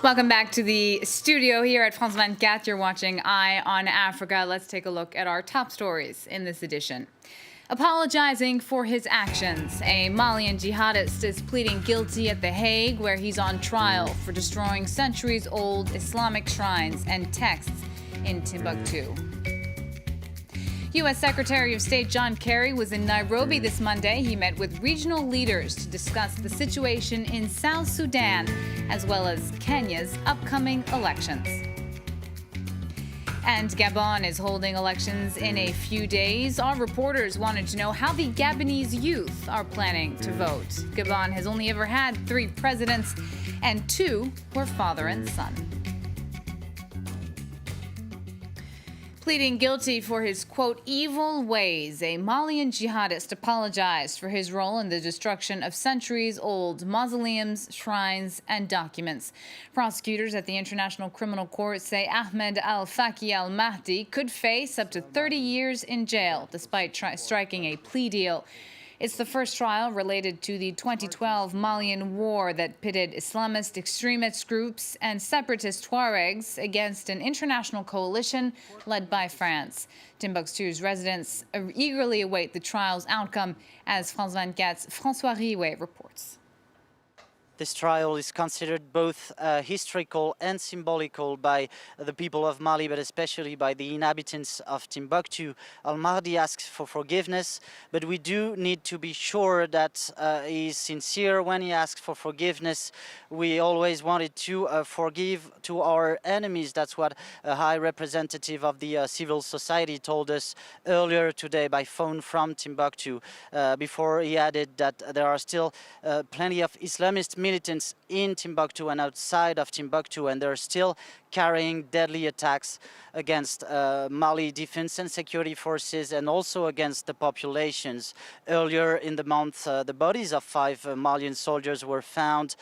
Welcome back to the studio here at France 24. You're watching Eye on Africa. Let's take a look at our top stories in this edition. Apologizing for his actions. A Malian jihadist is pleading guilty at The Hague, where he's on trial for destroying centuries-old Islamic shrines and texts in Timbuktu. U.S. Secretary of State John Kerry was in Nairobi this Monday. He met with regional leaders to discuss the situation in South Sudan, as well as Kenya's upcoming elections. And Gabon is holding elections in a few days. Our reporters wanted to know how the Gabonese youth are planning to vote. Gabon has only ever had 3 presidents, and 2 were father and son. Pleading guilty for his, quote, evil ways, a Malian jihadist apologized for his role in the destruction of centuries-old mausoleums, shrines, and documents. Prosecutors at the International Criminal Court say Ahmed al-Faki al-Mahdi could face up to 30 years in jail, despite striking a plea deal. It's the first trial related to the 2012 Malian war that pitted Islamist extremist groups and separatist Tuaregs against an international coalition led by France. Timbuktu's residents eagerly await the trial's outcome, as France 24's François Riouet reports. This trial is considered both historical and symbolical by the people of Mali, but especially by the inhabitants of Timbuktu. Al-Mahdi asks for forgiveness, but we do need to be sure that he is sincere when he asks for forgiveness. We always wanted to forgive to our enemies. That's what a high representative of the civil society told us earlier today by phone from Timbuktu. Before he added that there are still plenty of Islamist militants in Timbuktu and outside of Timbuktu, and they're still carrying deadly attacks against Mali defense and security forces and also against the populations. Earlier in the month, the bodies of 5 Malian soldiers were found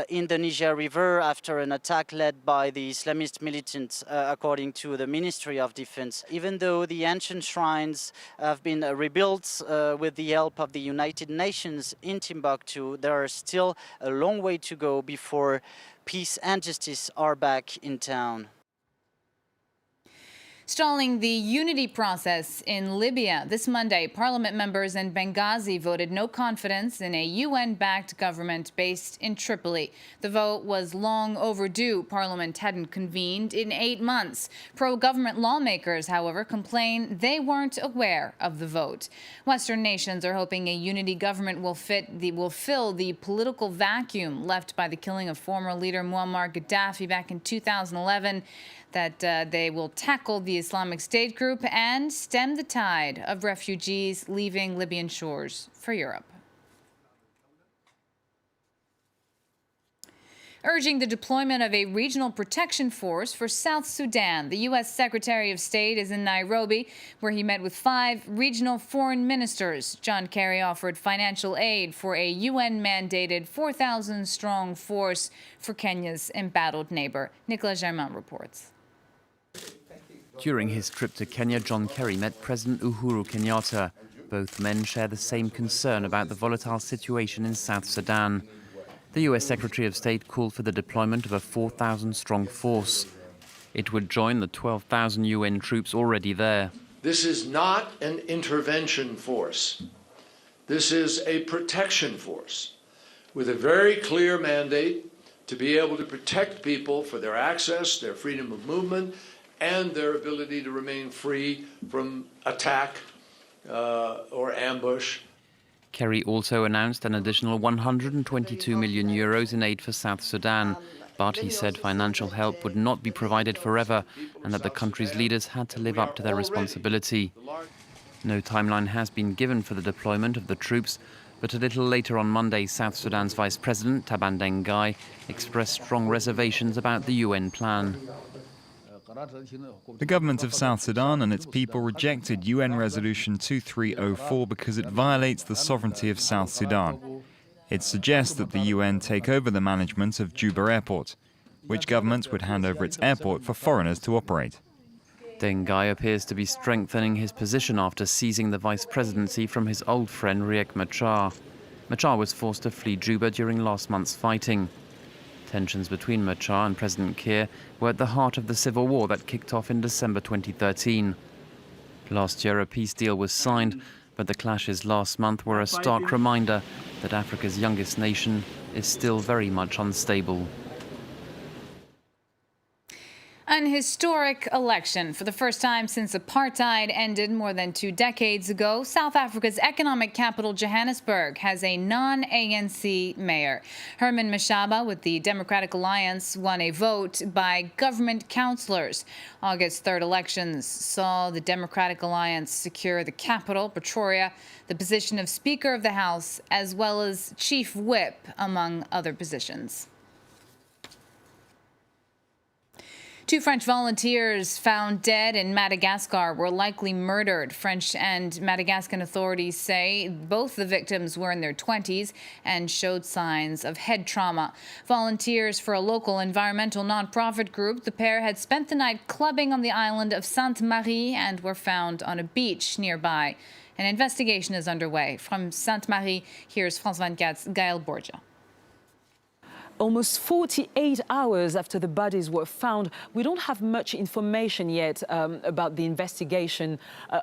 in the Niger River after an attack led by the Islamist militants, according to the Ministry of Defense. Even though the ancient shrines have been rebuilt with the help of the United Nations in Timbuktu, there is still a long way to go before peace and justice are back in town. Stalling the unity process in Libya. This Monday, parliament members in Benghazi voted no confidence in a UN-backed government based in Tripoli. The vote was long overdue. Parliament hadn't convened in 8 months. Pro-government lawmakers, however, complain they weren't aware of the vote. Western nations are hoping a unity government will fill the political vacuum left by the killing of former leader Muammar Gaddafi back in 2011. That they will tackle the Islamic State group and stem the tide of refugees leaving Libyan shores for Europe. Urging the deployment of a regional protection force for South Sudan. The U.S. Secretary of State is in Nairobi, where he met with 5 regional foreign ministers. John Kerry offered financial aid for a UN-mandated 4,000-strong force for Kenya's embattled neighbor. Nicolas Germain reports. During his trip to Kenya, John Kerry met President Uhuru Kenyatta. Both men share the same concern about the volatile situation in South Sudan. The U.S. Secretary of State called for the deployment of a 4,000-strong force. It would join the 12,000 UN troops already there. This is not an intervention force. This is a protection force with a very clear mandate to be able to protect people for their access, their freedom of movement, and their ability to remain free from attack or ambush. Kerry also announced an additional 122 million euros in aid for South Sudan, but he said financial help would not be provided forever and that the country's leaders had to live up to their responsibility. No timeline has been given for the deployment of the troops, but a little later on Monday, South Sudan's Vice President, Taban Dengai, expressed strong reservations about the UN plan. The government of South Sudan and its people rejected UN Resolution 2304 because it violates the sovereignty of South Sudan. It suggests that the UN take over the management of Juba Airport, which government would hand over its airport for foreigners to operate. Dengai appears to be strengthening his position after seizing the vice presidency from his old friend Riek Machar. Machar was forced to flee Juba during last month's fighting. Tensions between Machar and President Kiir were at the heart of the civil war that kicked off in December 2013. Last year, a peace deal was signed, but the clashes last month were a stark reminder that Africa's youngest nation is still very much unstable. An historic election. For the first time since apartheid ended more than 2 decades ago, South Africa's economic capital, Johannesburg, has a non-ANC mayor. Herman Mashaba with the Democratic Alliance won a vote by government councillors. August 3rd elections saw the Democratic Alliance secure the capital, Pretoria, the position of Speaker of the House, as well as Chief Whip, among other positions. 2 French volunteers found dead in Madagascar were likely murdered. French and Madagascan authorities say both the victims were in their 20s and showed signs of head trauma. Volunteers for a local environmental nonprofit group, the pair had spent the night clubbing on the island of Sainte-Marie and were found on a beach nearby. An investigation is underway. From Sainte-Marie, here's France 24's Gaël Borgia. Almost 48 hours after the bodies were found, we don't have much information yet about the investigation.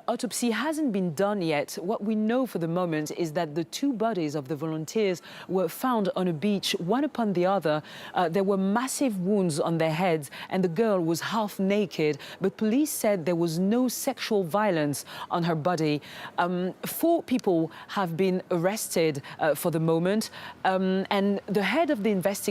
Autopsy hasn't been done yet. What we know for the moment is that the 2 bodies of the volunteers were found on a beach, one upon the other. There were massive wounds on their heads, and the girl was half naked, but police said there was no sexual violence on her body. 4 people have been arrested for the moment, and the head of the investigation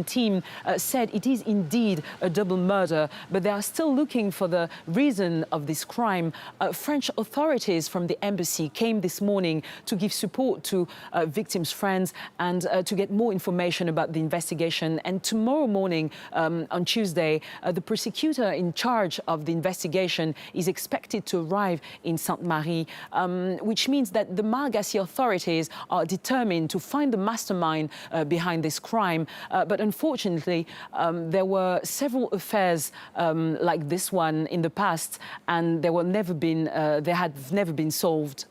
team said it is indeed a double murder, but they are still looking for the reason of this crime. French authorities from the embassy came this morning to give support to victims' friends and to get more information about the investigation. And tomorrow morning, on Tuesday, the prosecutor in charge of the investigation is expected to arrive in Sainte-Marie, which means that the Malagasy authorities are determined to find the mastermind behind this crime. But unfortunately, there were several affairs like this one in the past, and they had never been solved.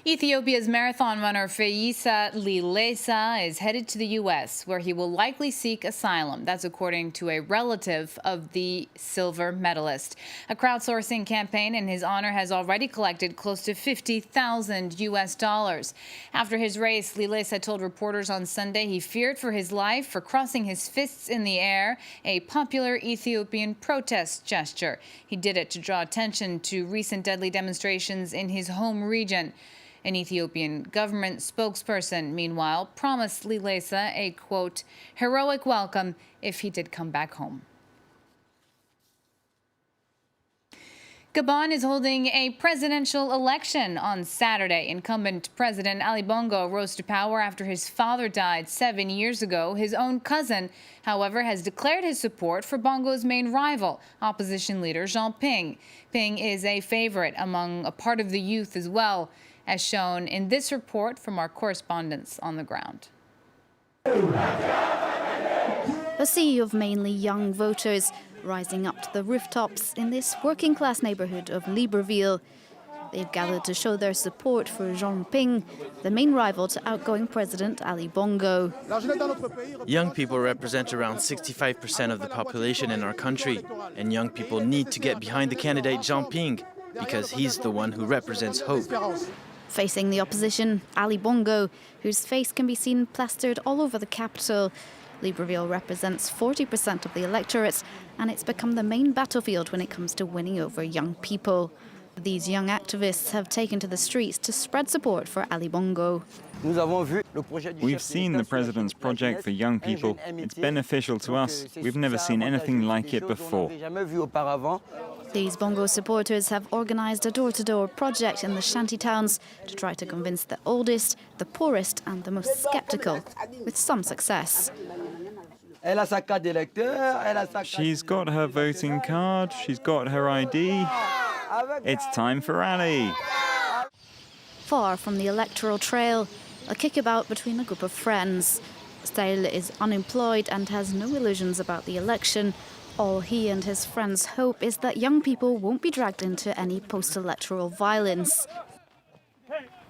Ethiopia's marathon runner Feyisa Lilesa is headed to the U.S., where he will likely seek asylum. That's according to a relative of the silver medalist. A crowdsourcing campaign in his honor has already collected close to $50,000. After his race, Lilesa told reporters on Sunday he feared for his life for crossing his fists in the air, a popular Ethiopian protest gesture. He did it to draw attention to recent deadly demonstrations in his home region. An Ethiopian government spokesperson, meanwhile, promised Lilesa a, quote, heroic welcome if he did come back home. Gabon is holding a presidential election on Saturday. Incumbent President Ali Bongo rose to power after his father died 7 years ago. His own cousin, however, has declared his support for Bongo's main rival, opposition leader Jean Ping. Ping is a favorite among a part of the youth as well, as shown in this report from our correspondents on the ground. A sea of mainly young voters rising up to the rooftops in this working-class neighbourhood of Libreville. They've gathered to show their support for Jean Ping, the main rival to outgoing President Ali Bongo. Young people represent around 65% of the population in our country, and young people need to get behind the candidate Jean Ping because he's the one who represents hope. Facing the opposition, Ali Bongo, whose face can be seen plastered all over the capital. Libreville represents 40% of the electorate, and it's become the main battlefield when it comes to winning over young people. These young activists have taken to the streets to spread support for Ali Bongo. We've seen the president's project for young people. It's beneficial to us. We've never seen anything like it before. These Bongo supporters have organised a door-to-door project in the shanty towns to try to convince the oldest, the poorest and the most sceptical, with some success. She's got her voting card, she's got her ID. It's time for Ali. Far from the electoral trail, a kickabout between a group of friends. Steil is unemployed and has no illusions about the election. All he and his friends hope is that young people won't be dragged into any post-electoral violence.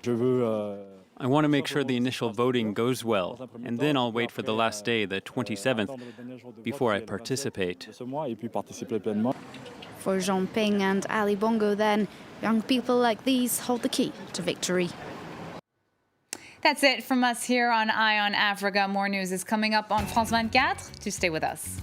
I I want to make sure the initial voting goes well, and then I'll wait for the last day, the 27th, before I participate. For Jean Ping and Ali Bongo, then, young people like these hold the key to victory. That's it from us here on Eye on Africa. More news is coming up on France 24. Do stay with us.